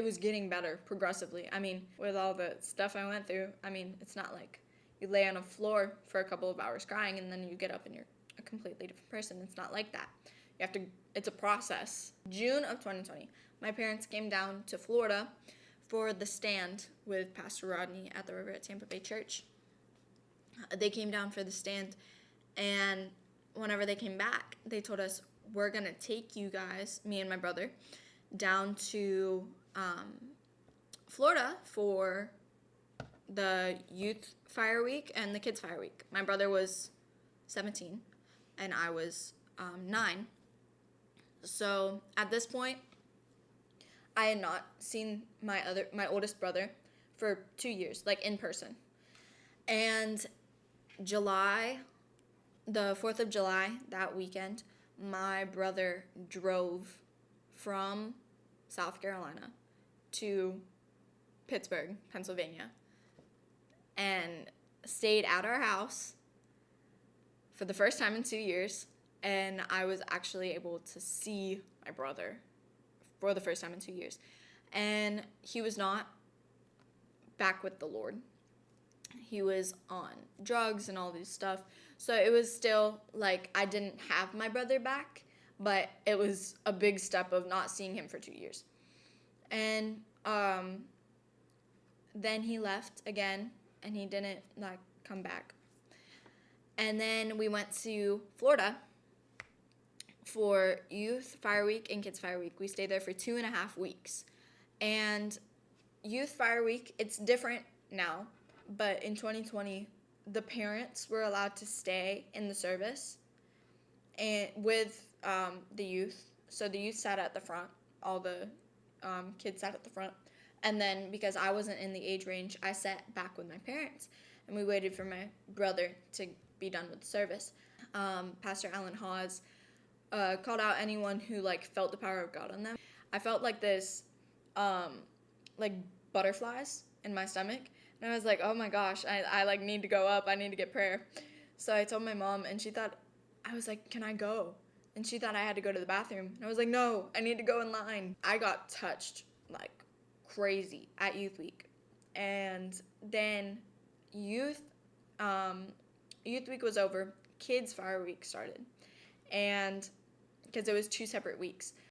was getting better progressively. I mean, with all the stuff I went through, I mean, it's not like you lay on a floor for a couple of hours crying and then you get up and you're a completely different person. It's not like that. You have to, it's a process. June of 2020, my parents came down to Florida for the stand with Pastor Rodney at the River at Tampa Bay Church. They came down for the stand, and whenever they came back, they told us, we're going to take you guys, me and my brother, down to Florida for the youth fire week and the kids fire week. My brother was 17 and I was 9. So at this point, I had not seen my oldest brother for 2 years, like in person. And the 4th of July, that weekend, my brother drove from South Carolina to Pittsburgh, Pennsylvania, and stayed at our house for the first time in 2 years, and I was actually able to see my brother for the first time in 2 years. And he was not back with the Lord. He was on drugs and all this stuff. So it was still like I didn't have my brother back, but it was a big step of not seeing him for 2 years. And then he left again, and he didn't come back. And then we went to Florida for Youth Fire Week and Kids Fire Week. We stayed there for 2.5 weeks. And Youth Fire Week, it's different now, but in 2020, the parents were allowed to stay in the service and with the youth. So the youth sat at the front, all the kids sat at the front. And then because I wasn't in the age range, I sat back with my parents, and we waited for my brother to be done with the service. Pastor Alan Hawes called out anyone who felt the power of God on them. I felt like this butterflies in my stomach, and I was like, oh my gosh, I need to go up, I need to get prayer. So I told my mom, and she thought, I was like, can I go? And she thought I had to go to the bathroom, and I was like, no, I need to go in line. I got touched like crazy at Youth Week. And then Youth Week was over, Kids Fire Week started, and because it was 2 separate weeks.